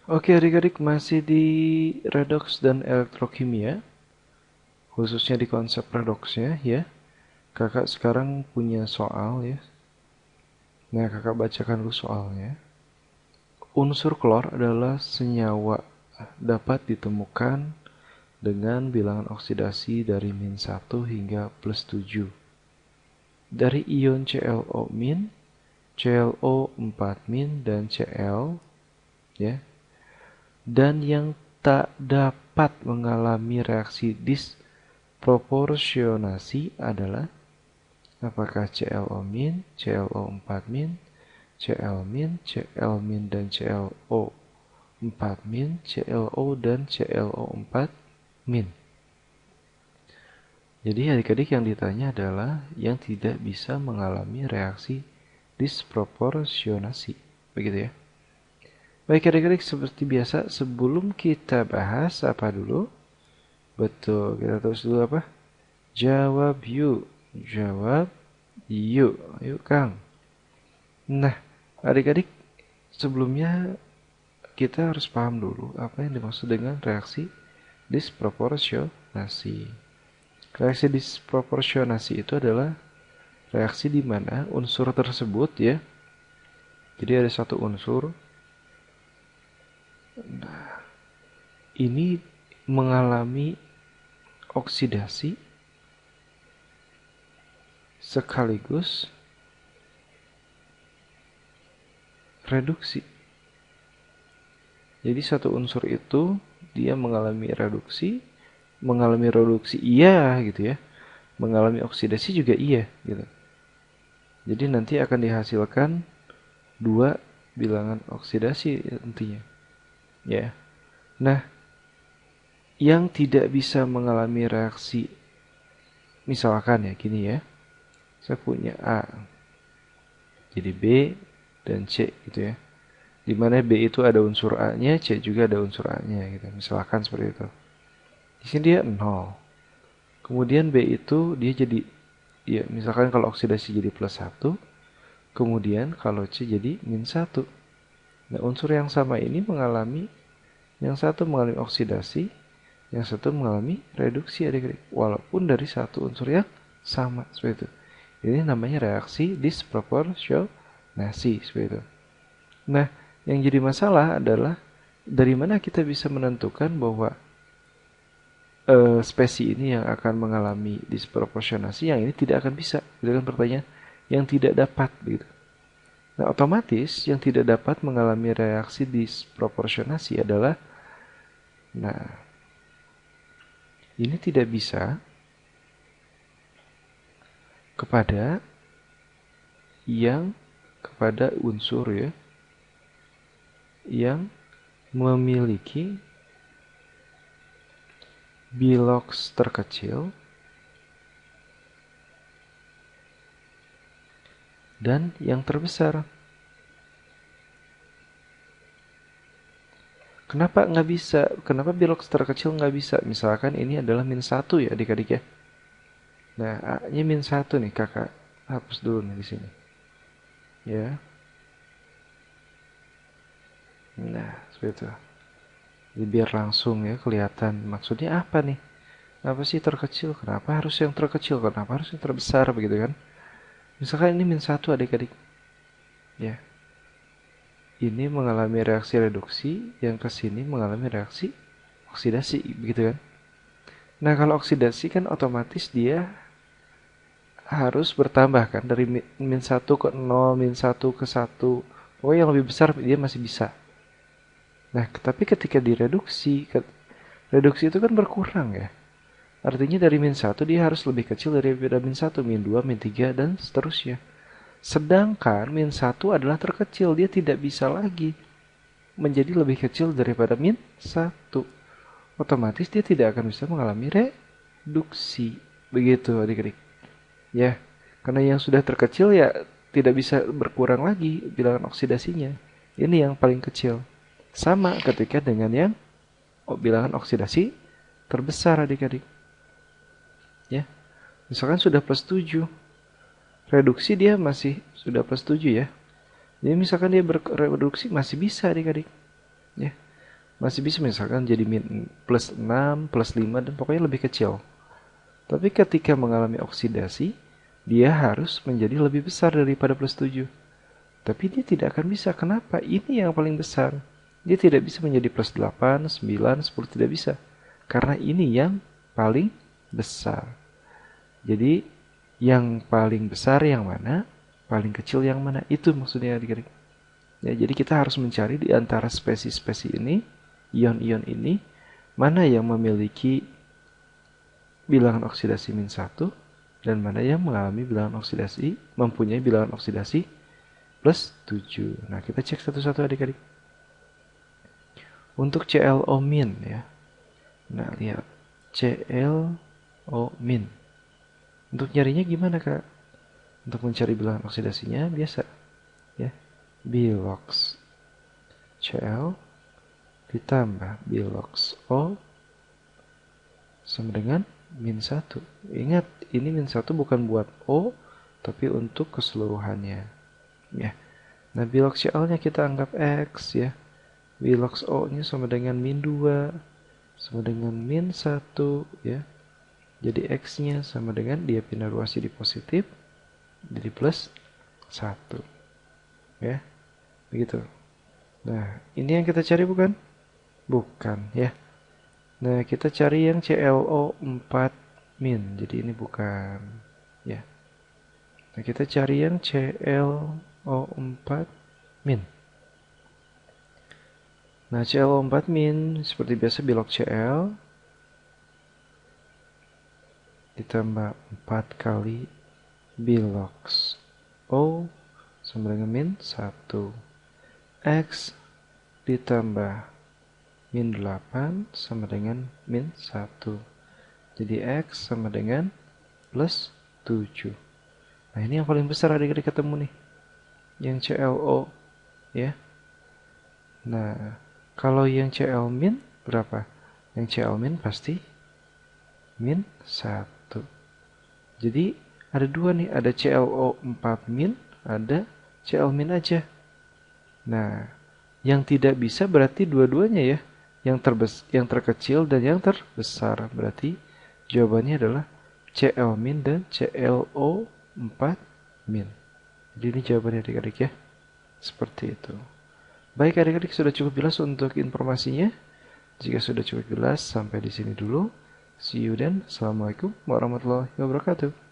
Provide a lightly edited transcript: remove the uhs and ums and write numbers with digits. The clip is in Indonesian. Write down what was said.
Oke adik-adik, masih di redoks dan elektrokimia, khususnya di konsep redoksnya ya. Kakak sekarang punya soal ya. Nah, kakak bacakan dulu soalnya. Unsur klor adalah senyawa dapat ditemukan dengan bilangan oksidasi dari -1 hingga +7. Dari ion ClO-, ClO4- dan Cl ya. Dan yang tak dapat mengalami reaksi disproporsionasi adalah apakah ClO-, ClO4-, Cl-, Cl- dan ClO4-, ClO dan ClO4-. Jadi adik-adik yang ditanya adalah yang tidak bisa mengalami reaksi disproporsionasi. Begitu ya. Baik adik-adik, seperti biasa sebelum kita bahas apa dulu? Betul, kita terus dulu apa? Jawab yuk. Jawab yuk. Yuk Kang. Nah, adik-adik sebelumnya kita harus paham dulu apa yang dimaksud dengan reaksi disproporsionasi. Reaksi disproporsionasi itu adalah reaksi di mana unsur tersebut ya. Jadi ada satu unsur ini mengalami oksidasi sekaligus reduksi. Jadi satu unsur itu dia mengalami reduksi iya gitu ya. Mengalami oksidasi juga iya gitu. Jadi nanti akan dihasilkan dua bilangan oksidasi intinya. Ya. Nah, yang tidak bisa mengalami reaksi misalkan ya gini ya. Saya punya A, jadi B dan C gitu ya. Di mana B itu ada unsur A-nya, C juga ada unsur A-nya gitu. Misalkan seperti itu. Di sini dia 0. Kemudian B itu dia jadi ya misalkan kalau oksidasi jadi +1, kemudian kalau C jadi -1. Nah, unsur yang sama ini yang satu mengalami oksidasi, yang satu mengalami reduksi adik-adik. Walaupun dari satu unsur yang sama seperti itu. Ini namanya reaksi disproporsionasi seperti itu. Nah, yang jadi masalah adalah dari mana kita bisa menentukan bahwa spesi ini yang akan mengalami disproporsionasi, yang ini tidak akan bisa. Itu kan pertanyaan yang tidak dapat begitu. Nah, otomatis yang tidak dapat mengalami reaksi disproporsionasi adalah nah, ini tidak bisa kepada kepada unsur ya yang memiliki bilox terkecil dan yang terbesar. Kenapa nggak bisa? Kenapa bilox terkecil nggak bisa? Misalkan ini adalah -1 ya adik-adik ya. Nah, A-nya -1 nih kakak. Hapus dulu nih di sini. Ya. Nah, seperti itu. Jadi biar langsung ya kelihatan maksudnya apa nih. Apa sih terkecil? Kenapa harus yang terkecil? Kenapa harus yang terbesar begitu kan? Misalkan ini -1 adik-adik. Ya. Ini mengalami reaksi reduksi, yang kesini mengalami reaksi oksidasi begitu kan? Nah, kalau oksidasi kan otomatis dia harus bertambah kan dari -1 ke 0, -1 ke 1. Pokoknya yang lebih besar dia masih bisa. Nah, tapi ketika direduksi, reduksi itu kan berkurang ya. Artinya dari -1 dia harus lebih kecil daripada -1, -2, -3 dan seterusnya. Sedangkan -1 adalah terkecil, dia tidak bisa lagi menjadi lebih kecil daripada -1. Otomatis dia tidak akan bisa mengalami reduksi. Begitu adik-adik. Ya, karena yang sudah terkecil ya tidak bisa berkurang lagi bilangan oksidasinya. Ini yang paling kecil. Sama ketika dengan yang bilangan oksidasi terbesar adik-adik. Ya, misalkan sudah +7, reduksi dia masih sudah +7 ya. Jadi misalkan dia bereduksi masih bisa adik-adik. Ya. Masih bisa misalkan jadi min plus 6, plus 5, dan pokoknya lebih kecil. Tapi ketika mengalami oksidasi, dia harus menjadi lebih besar daripada plus 7. Tapi dia tidak akan bisa. Kenapa? Ini yang paling besar. Dia tidak bisa menjadi plus 8, 9, 10, tidak bisa. Karena ini yang paling besar. Jadi, yang paling besar yang mana? Paling kecil yang mana? Itu maksudnya adik-adik. Ya, jadi kita harus mencari di antara spesies-spesies ini, ion-ion ini, mana yang memiliki bilangan oksidasi min 1 dan mana yang mengalami bilangan oksidasi, mempunyai bilangan oksidasi plus 7. Nah, kita cek satu-satu adik-adik. Untuk ClO min ya. Nah, lihat ClO min. Untuk nyarinya gimana, Kak? Untuk mencari bilangan oksidasinya biasa ya. Bilox Cl ditambah bilox O sama dengan min 1. Ingat, ini min 1 bukan buat O, tapi untuk keseluruhannya. Ya. Nah, bilox Cl-nya kita anggap X ya. Bilox O-nya sama dengan min 2, sama dengan min 1 ya. Jadi X-nya sama dengan dia pindah ruas jadi positif, jadi plus 1. Ya. Begitu. Nah, ini yang kita cari bukan? Bukan ya. Nah, kita cari yang ClO4 min. Jadi ini bukan ya. Nah, kita cari yang ClO4 min. Nah, ClO4 min seperti biasa bilox Cl ditambah 4 kali bilox O sama dengan min 1. X ditambah min 8 sama dengan min 1. Jadi X sama dengan plus 7. Nah, ini yang paling besar adik-adik ketemu nih. Yang ClO ya. Nah, kalau yang Cl min berapa? Yang Cl min pasti min 1. Jadi ada dua nih, ada ClO4 min, ada Cl min aja. Nah, yang tidak bisa berarti dua-duanya ya. Yang terkecil dan yang terbesar. Berarti jawabannya adalah Cl min dan ClO4 min. Jadi ini jawabannya adik-adik ya. Seperti itu. Baik adik-adik, sudah cukup jelas untuk informasinya. Jika sudah cukup jelas, sampai di sini dulu. See you then. Assalamualaikum warahmatullahi wabarakatuh.